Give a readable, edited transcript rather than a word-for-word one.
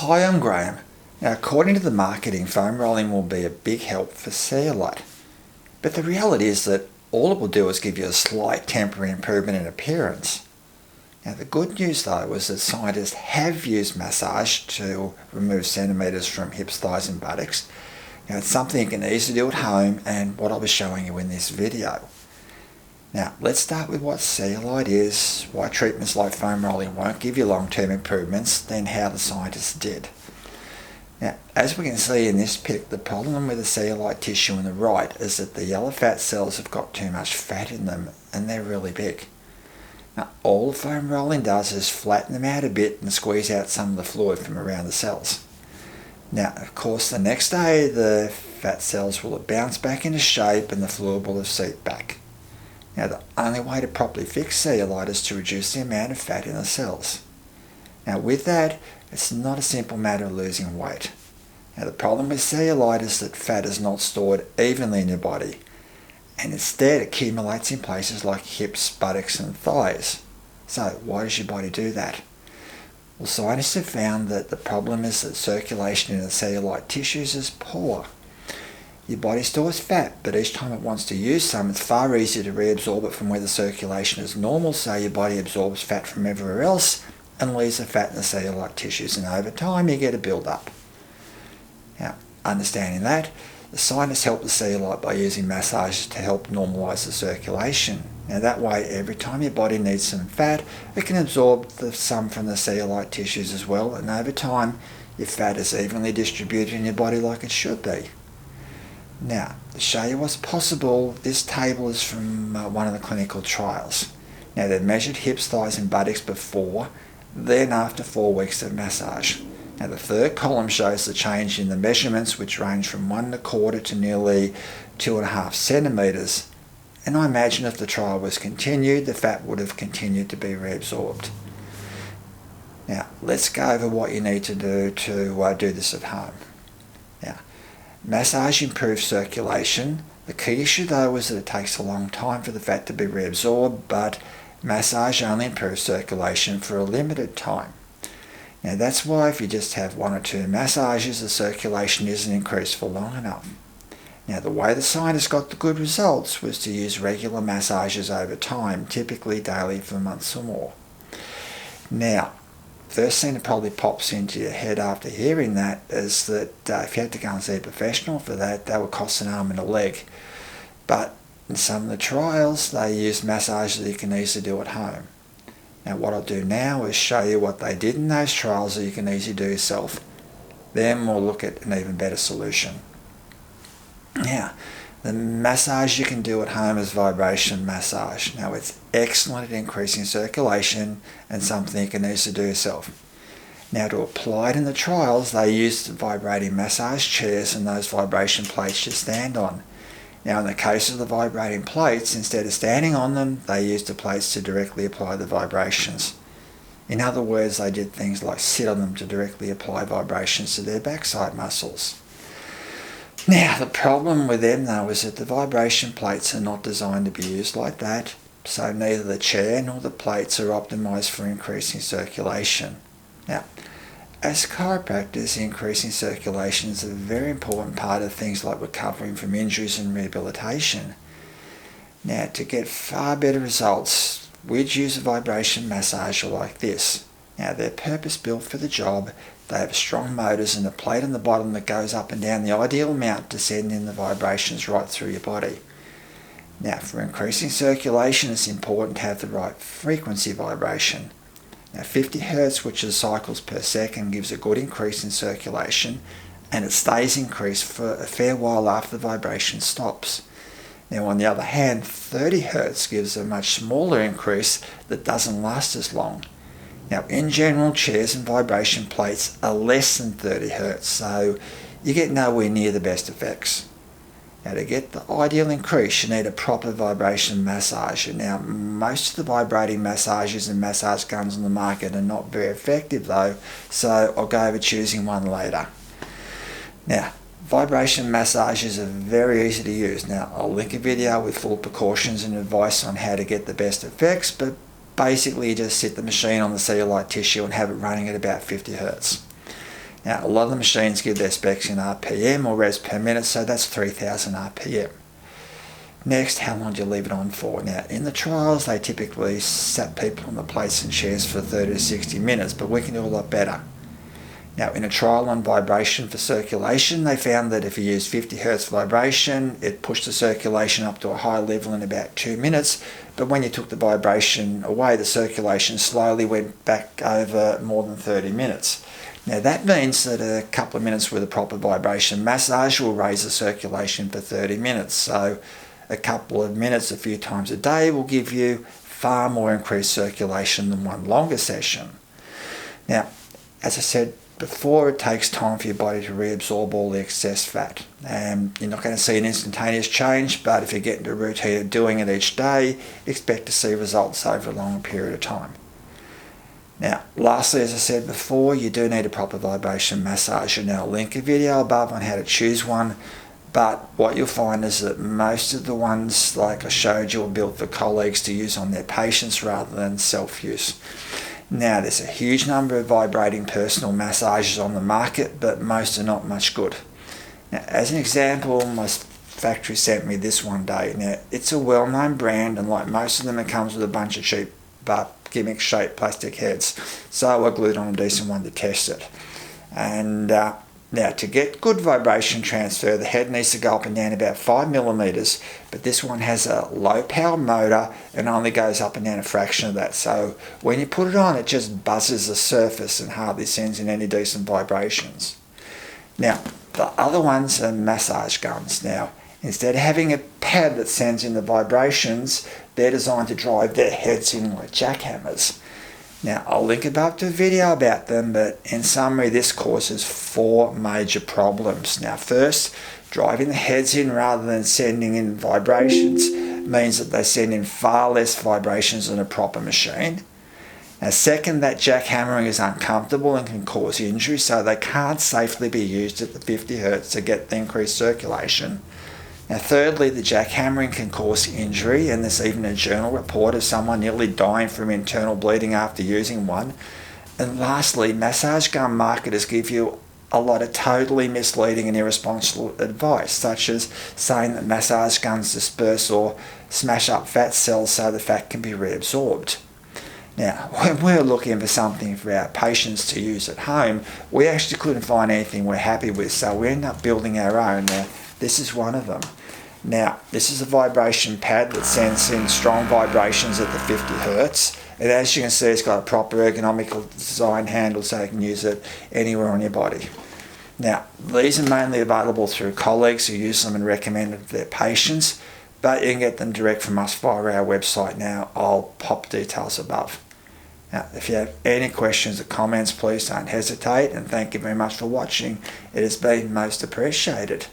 Hi, I'm Graham. Now, according to the marketing, foam rolling will be a big help for cellulite. But the reality is that all it will do is give you a slight temporary improvement in appearance. Now, the good news though is that scientists have used massage to remove centimetres from hips, thighs and buttocks. Now, it's something you can easily do at home and what I'll be showing you in this video. Now, let's start with what cellulite is, why treatments like foam rolling won't give you long-term improvements, then how the scientists did. Now, as we can see in this pic, the problem with the cellulite tissue on the right is that the yellow fat cells have got too much fat in them and they're really big. Now, all foam rolling does is flatten them out a bit and squeeze out some of the fluid from around the cells. Now, of course, the next day the fat cells will have bounced back into shape and the fluid will have seeped back. Now, the only way to properly fix cellulite is to reduce the amount of fat in the cells. Now, with that, it's not a simple matter of losing weight. Now, the problem with cellulite is that fat is not stored evenly in your body, and instead accumulates in places like hips, buttocks and thighs. So, why does your body do that? Well, scientists have found that the problem is that circulation in the cellulite tissues is poor. Your body stores fat, but each time it wants to use some, it's far easier to reabsorb it from where the circulation is normal, so your body absorbs fat from everywhere else and leaves the fat in the cellulite tissues, and over time you get a build-up. Now, understanding that, the scientists help the cellulite by using massages to help normalise the circulation. Now that way, every time your body needs some fat, it can absorb some from the cellulite tissues as well, and over time your fat is evenly distributed in your body like it should be. Now, to show you what's possible, this table is from one of the clinical trials. Now, they've measured hips, thighs and buttocks before, then after 4 weeks of massage. Now, the third column shows the change in the measurements, which range from 1¼ to nearly 2½ centimetres. And I imagine if the trial was continued, the fat would have continued to be reabsorbed. Now, let's go over what you need to do this at home. Now, massage improves circulation. The key issue though is that it takes a long time for the fat to be reabsorbed, but massage only improves circulation for a limited time. Now that's why if you just have 1 or 2 massages, the circulation isn't increased for long enough. Now the way the scientists got the good results was to use regular massages over time, typically daily for months or more. Now, first thing that probably pops into your head after hearing that is that if you had to go and see a professional for that, that would cost an arm and a leg. But in some of the trials, they use massages that you can easily do at home. Now what I'll do now is show you what they did in those trials that you can easily do yourself. Then we'll look at an even better solution. Now, the massage you can do at home is vibration massage. Now it's excellent at increasing circulation and something you can easily do yourself. Now to apply it in the trials, they used vibrating massage chairs and those vibration plates you stand on. Now in the case of the vibrating plates, instead of standing on them, they used the plates to directly apply the vibrations. In other words, they did things like sit on them to directly apply vibrations to their backside muscles. Now, the problem with them though is that the vibration plates are not designed to be used like that, so neither the chair nor the plates are optimised for increasing circulation. Now, as chiropractors, increasing circulation is a very important part of things like recovering from injuries and rehabilitation. Now, to get far better results, we'd use a vibration massager like this. Now, they're purpose-built for the job. They have strong motors and a plate on the bottom that goes up and down the ideal amount to send in the vibrations right through your body. Now, for increasing circulation, it's important to have the right frequency vibration. Now, 50 Hz, which is cycles per second, gives a good increase in circulation, and it stays increased for a fair while after the vibration stops. Now, on the other hand, 30 Hz gives a much smaller increase that doesn't last as long. Now, in general, chairs and vibration plates are less than 30 Hz, so you get nowhere near the best effects. Now, to get the ideal increase, you need a proper vibration massager. Now, most of the vibrating massages and massage guns on the market are not very effective though, so I'll go over choosing one later. Now, vibration massages are very easy to use. Now, I'll link a video with full precautions and advice on how to get the best effects, but basically you just sit the machine on the cellulite tissue and have it running at about 50 Hz. Now, a lot of the machines give their specs in RPM or revs per minute, so that's 3000 RPM. Next, how long do you leave it on for? Now, in the trials, they typically sat people on the plates and chairs for 30 to 60 minutes, but we can do a lot better. Now, in a trial on vibration for circulation, they found that if you use 50 Hz vibration, it pushed the circulation up to a high level in about 2 minutes. But when you took the vibration away, the circulation slowly went back over more than 30 minutes. Now, that means that a couple of minutes with a proper vibration massage will raise the circulation for 30 minutes. So a couple of minutes a few times a day will give you far more increased circulation than one longer session. Now, as I said before, it takes time for your body to reabsorb all the excess fat. You're not going to see an instantaneous change, but if you get into a routine of doing it each day, expect to see results over a longer period of time. Now, lastly, as I said before, you do need a proper vibration massager. Now, I'll link a video above on how to choose one, but what you'll find is that most of the ones, like I showed you, are built for colleagues to use on their patients rather than self-use. Now, there's a huge number of vibrating personal massagers on the market, but most are not much good. Now, as an example, my factory sent me this one day. Now, it's a well-known brand, and like most of them, it comes with a bunch of cheap but gimmick-shaped plastic heads. So I glued on a decent one to test it. And now, to get good vibration transfer, the head needs to go up and down about 5 millimeters, but this one has a low power motor and only goes up and down a fraction of that. So when you put it on, it just buzzes the surface and hardly sends in any decent vibrations. Now, the other ones are massage guns. Now, instead of having a pad that sends in the vibrations, they're designed to drive their heads in like jackhammers. Now, I'll link above to a video about them, but in summary, this causes 4 major problems. Now, first, driving the heads in rather than sending in vibrations means that they send in far less vibrations than a proper machine. Now, second, that jackhammering is uncomfortable and can cause injury, so they can't safely be used at the 50 Hz to get the increased circulation. Now, thirdly, the jackhammering can cause injury, and there's even a journal report of someone nearly dying from internal bleeding after using one. And lastly, massage gun marketers give you a lot of totally misleading and irresponsible advice, such as saying that massage guns disperse or smash up fat cells so the fat can be reabsorbed. Now, when we're looking for something for our patients to use at home, we actually couldn't find anything we're happy with, so we end up building our own. Now, this is one of them. Now, this is a vibration pad that sends in strong vibrations at the 50 Hz. And as you can see, it's got a proper ergonomical design handle so you can use it anywhere on your body. Now, these are mainly available through colleagues who use them and recommend them to their patients, but you can get them direct from us via our website. Now, I'll pop details above. Now, if you have any questions or comments, please don't hesitate, and thank you very much for watching. It has been most appreciated.